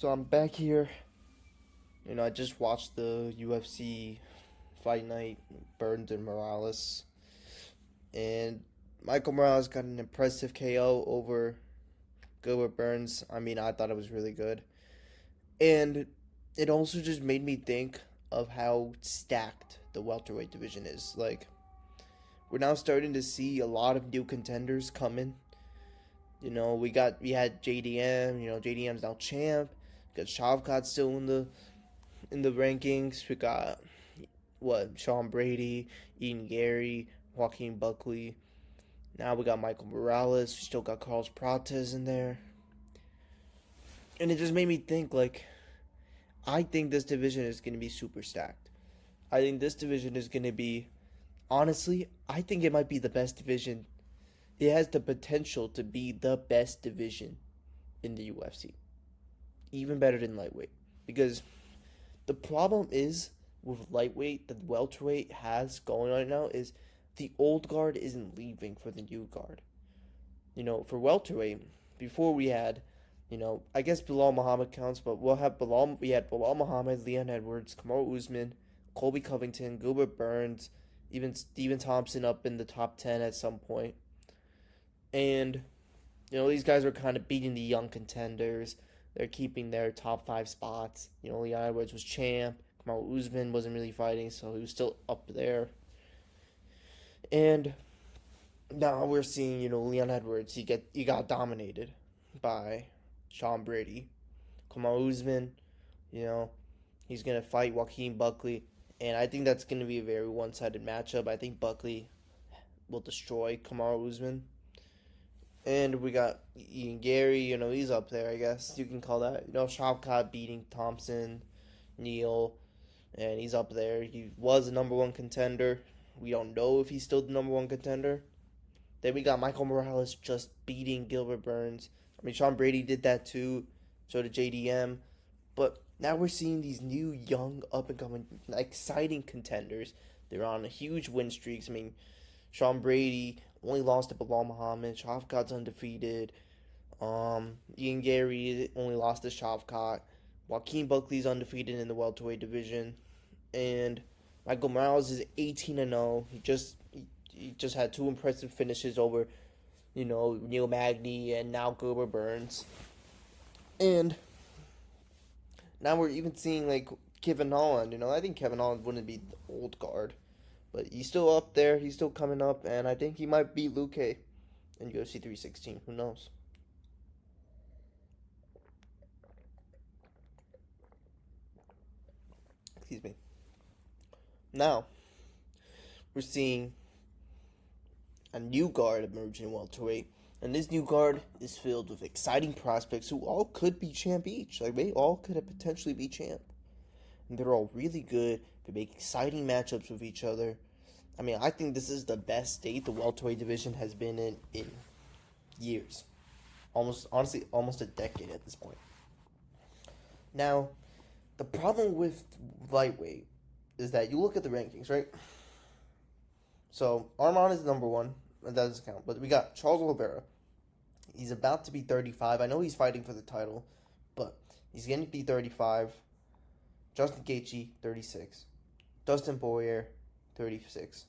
So I'm back here. I just watched the UFC fight night, Burns and Morales, and Michael Morales got an impressive KO over Gilbert Burns. I thought it was really good, and it also just made me think of how stacked the welterweight division is. Like, we're now starting to see a lot of new contenders come in. We had JDM. JDM's now champ. Got Shavkat still in the rankings. We got Sean Brady, Ian Gary, Joaquin Buckley. Now we got Michael Morales. We still got Carlos Prates in there, and it just made me think. Like, I think this division is going to be super stacked. I think this division is going to be, honestly, I think it might be the best division. It has the potential to be the best division in the UFC, even better than lightweight, because the problem is with lightweight that welterweight has going on right now is the old guard isn't leaving for the new guard. For welterweight, before we had, I guess Bilal Muhammad counts, but we had Bilal Muhammad, Leon Edwards, Kamaru Usman, Colby Covington, Gilbert Burns, even Steven Thompson up in the top 10 at some point. And, these guys are kind of beating the young contenders. They're keeping their top 5 spots. Leon Edwards was champ. Kamaru Usman wasn't really fighting, so he was still up there. And now we're seeing, Leon Edwards. He got dominated by Sean Brady. Kamaru Usman, you know, he's gonna fight Joaquin Buckley, and I think that's gonna be a very one-sided matchup. I think Buckley will destroy Kamaru Usman. And we got Ian Gary, he's up there, I guess you can call that. Shavkat beating Thompson, Neal, and he's up there. He was a number one contender. We don't know if he's still the number one contender. Then we got Michael Morales just beating Gilbert Burns. Sean Brady did that too. So did JDM. But now we're seeing these new, young, up-and-coming, exciting contenders. They're on huge win streaks. Sean Brady only lost to Bilal Muhammad. Shavkat's undefeated. Ian Gary only lost to Shavkat. Joaquin Buckley's undefeated in the welterweight division. And Michael Morales is 18-0. He just had 2 impressive finishes over, Neil Magny and now Gilbert Burns. And now we're even seeing, like, Kevin Holland. I think Kevin Holland wouldn't be the old guard. But he's still up there. He's still coming up. And I think he might beat Luke in UFC 316. Who knows? Excuse me. Now, we're seeing a new guard emerge in welterweight. And this new guard is filled with exciting prospects who all could be champ each. Like, they all could potentially be champ. And they're all really good. They make exciting matchups with each other. I think this is the best state the welterweight division has been in years. Honestly, almost a decade at this point. Now, the problem with lightweight is that you look at the rankings, right? So, Arman is number one. That doesn't count. But we got Charles Oliveira. He's about to be 35. I know he's fighting for the title, but he's going to be 35. Justin Gaethje, 36. Dustin Poirier, 36.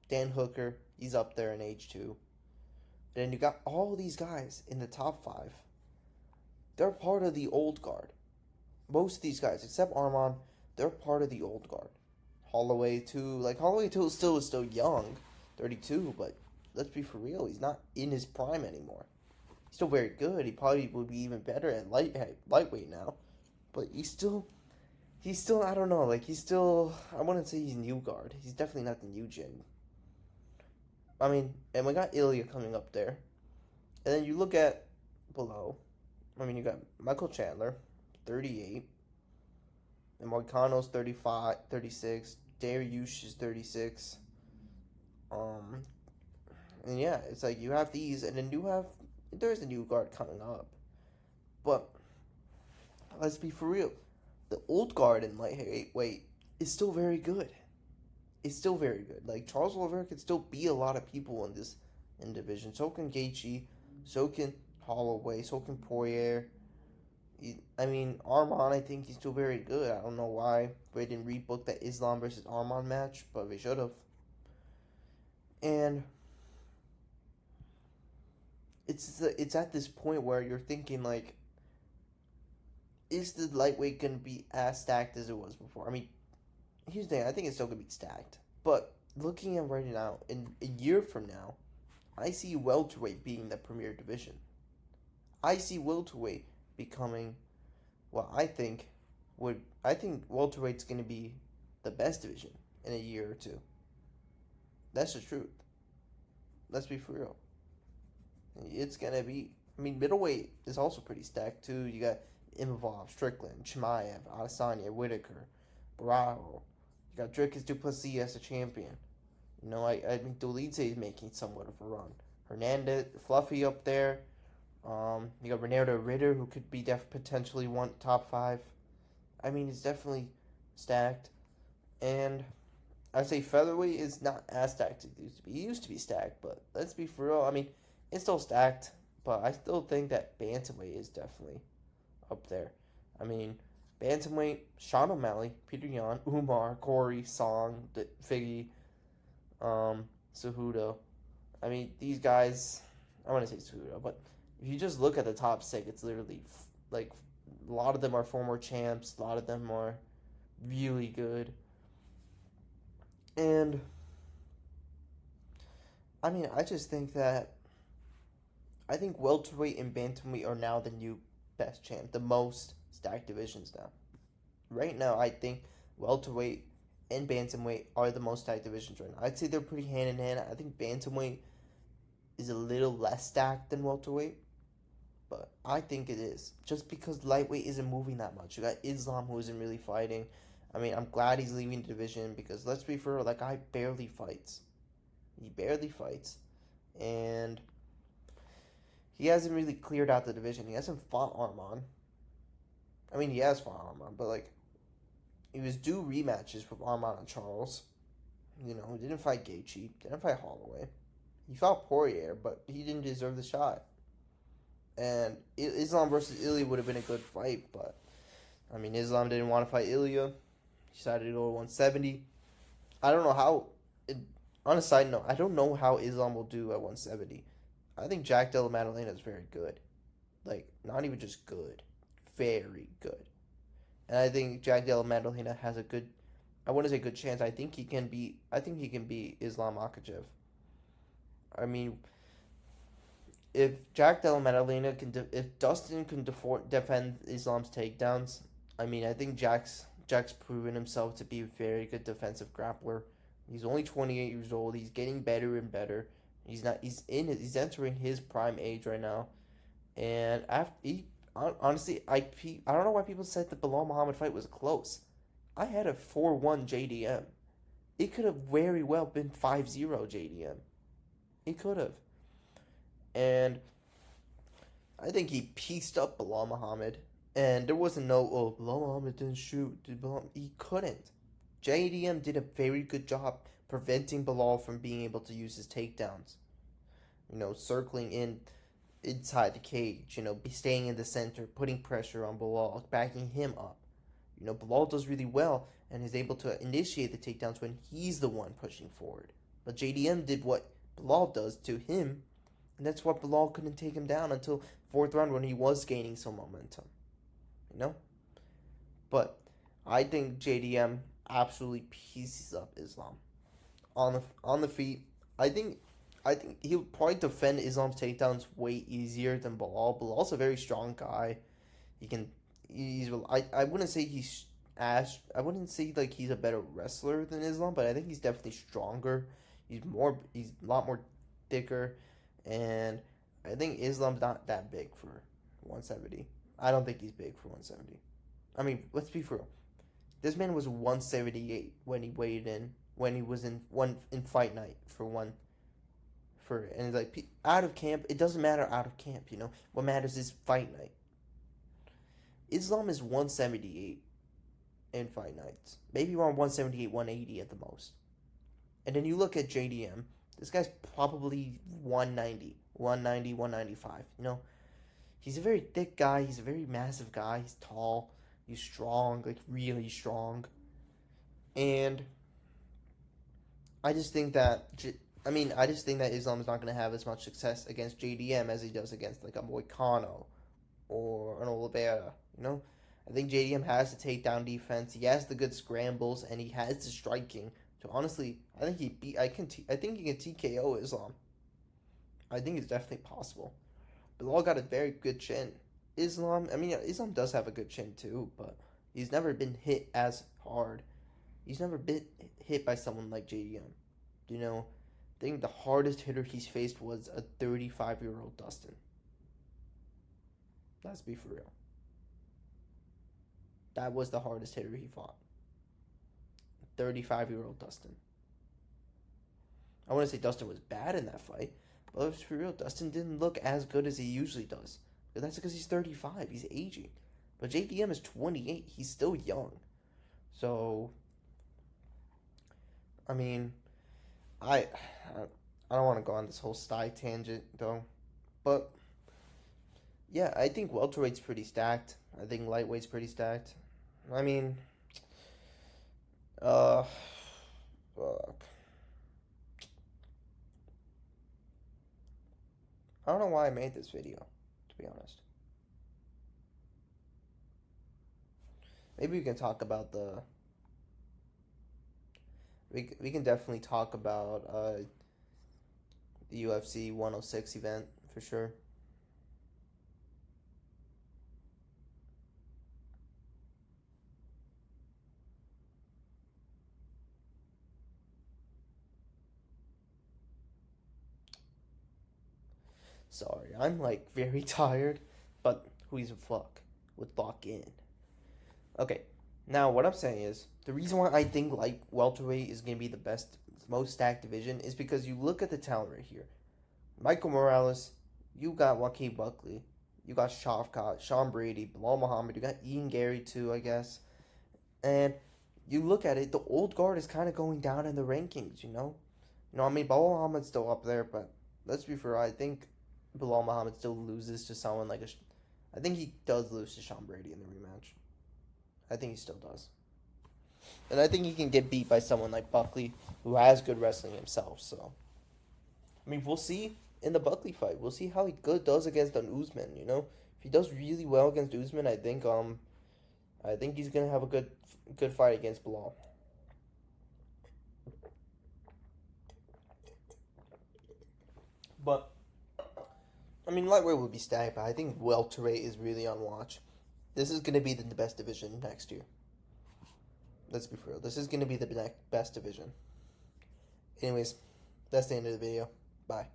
Dan Hooker, he's up there in age too. Then you got all these guys in the top 5. They're part of the old guard. Most of these guys, except Arman, they're part of the old guard. Holloway too. Holloway too still is still young, 32, but let's be for real, he's not in his prime anymore. He's still very good. He probably would be even better at lightweight now, but he's still, I don't know, I wouldn't say he's new guard. He's definitely not the new gen. And we got Ilya coming up there. And then you look at below. You got Michael Chandler, 38. And Moicano's 35, 36. Dariush is 36. And yeah, it's like you have these, and then there's a new guard coming up. But let's be for real. The old guard in lightweight is still very good. It's still very good. Like, Charles Oliveira can still beat a lot of people in division. So can Gaethje. So can Holloway. So can Poirier. I mean, Arman, I think he's still very good. I don't know why they didn't rebook that Islam versus Arman match, but they should have. And it's at this point where you're thinking like, is the lightweight gonna be as stacked as it was before? I mean, here's the thing: I think it's still gonna be stacked, but looking at right now, in a year from now, I see welterweight being the premier division. I see welterweight becoming what I think welterweight's gonna be the best division in a year or two. That's the truth. Let's be for real. It's gonna be. I mean, middleweight is also pretty stacked too. You got Imavov, Strickland, Chimaev, Adesanya, Whitaker, Bravo. You got Dricus Duplessis as a champion. I think Dolice is making somewhat of a run. Hernandez, Fluffy up there. You got Renato Ritter, who could be potentially one top five. I mean, it's definitely stacked, and I say featherweight is not as stacked as it used to be. It used to be stacked, but let's be for real. I mean, it's still stacked, but I still think that bantamweight is definitely up there. I mean, bantamweight: Sean O'Malley, Peter Yan, Umar, Corey, Song, Figgy, Cejudo. I mean, these guys. I want to say Cejudo, but if you just look at the top six, it's literally like a lot of them are former champs. A lot of them are really good. And I mean, I think welterweight and bantamweight are now the new best champ, the most stacked divisions now. Right now, I think welterweight and bantamweight are the most stacked divisions right now. I'd say they're pretty hand in hand. I think bantamweight is a little less stacked than welterweight, but I think it is just because lightweight isn't moving that much. You got Islam who isn't really fighting. I mean, I'm glad he's leaving the division because let's be fair, that guy barely fights. He barely fights, and he hasn't really cleared out the division. He hasn't fought Arman. I mean, he has fought Arman, but like, he was due rematches with Arman and Charles. He didn't fight Gaethje, didn't fight Holloway. He fought Poirier, but he didn't deserve the shot. And Islam versus Ilya would have been a good fight, but I mean, Islam didn't want to fight Ilya. He decided to go to 170. I don't know how. On a side note, I don't know how Islam will do at 170. I think Jack Della Maddalena is very good. Like, not even just good. Very good. And I think Jack Della Maddalena has a good, I wouldn't say good chance. I think he can beat Islam Makhachev. I mean, if Jack Della Maddalena if Dustin can defend Islam's takedowns, I mean, I think Jack's proven himself to be a very good defensive grappler. He's only 28 years old. He's getting better and better. He's entering his prime age right now. And honestly, I don't know why people said the Bilal Muhammad fight was close. I had a 4-1 JDM. It could have very well been 5-0 JDM. It could have. And I think he pieced up Bilal Muhammad. And there wasn't Bilal Muhammad didn't shoot. He couldn't. JDM did a very good job preventing Bilal from being able to use his takedowns. Circling inside the cage, staying in the center, putting pressure on Bilal, backing him up. Bilal does really well and is able to initiate the takedowns when he's the one pushing forward. But JDM did what Bilal does to him, and that's why Bilal couldn't take him down until fourth round when he was gaining some momentum. But I think JDM absolutely pieces up Islam on the feet. I think he'll probably defend Islam's takedowns way easier than Bilal. Bilal's a very strong guy. I wouldn't say I wouldn't say like he's a better wrestler than Islam, but I think he's definitely stronger. He's a lot more thicker, and I think Islam's not that big for 170. I don't think he's big for 170. I mean, let's be real. This man was 178 when he weighed in, when he was in fight night and like out of camp. It doesn't matter out of camp, What matters is fight night. Islam is 178 in fight nights, maybe around 178, 180 at the most. And then you look at JDM. This guy's probably 190, 195. He's a very thick guy. He's a very massive guy. He's tall. He's strong, like really strong. And I just think that I just think that Islam's not going to have as much success against JDM as he does against like a Moicano or an Oliveira. You know, I think JDM has the takedown defense. He has the good scrambles, and he has the striking. So honestly, I think he beat. I think he can TKO Islam. I think it's definitely possible. Bilal got a very good chin. Islam does have a good chin too, but he's never been hit as hard. He's never been hit by someone like JDM. You know, I think the hardest hitter he's faced was a 35-year-old Dustin. Let's be for real. That was the hardest hitter he fought. 35-year-old Dustin. I want to say Dustin was bad in that fight, but let's be real. Dustin didn't look as good as he usually does. But that's because he's 35. He's aging. But JDM is 28. He's still young. So, I mean, I I don't want to go on this whole style tangent though, but yeah, I think welterweight's pretty stacked. I think lightweight's pretty stacked. I mean, uh, fuck. I don't know why I made this video, to be honest. Maybe we can talk about the. We can definitely talk about the UFC 106 event for sure. Sorry, I'm like very tired, but who gives a fuck? Would lock in. Okay, now what I'm saying is the reason why I think light welterweight is gonna be the best, most stacked division is because you look at the talent right here. Michael Morales, you got Joaquin Buckley, you got Shavkat, Sean Brady, Bilal Muhammad, you got Ian Gary too, I guess. And you look at it, the old guard is kind of going down in the rankings. Bilal Muhammad's still up there, but let's be fair. I think Bilal Muhammad still loses to someone like I think he does lose to Sean Brady in the rematch. I think he still does. And I think he can get beat by someone like Buckley, who has good wrestling himself. So, we'll see in the Buckley fight. We'll see how he does against an Usman. If he does really well against Usman, I think he's gonna have a good fight against Bilal. But lightweight will be stacked, but I think welterweight is really on watch. This is gonna be the best division next year. Let's be real. This is gonna be the best division. Anyways, that's the end of the video. Bye.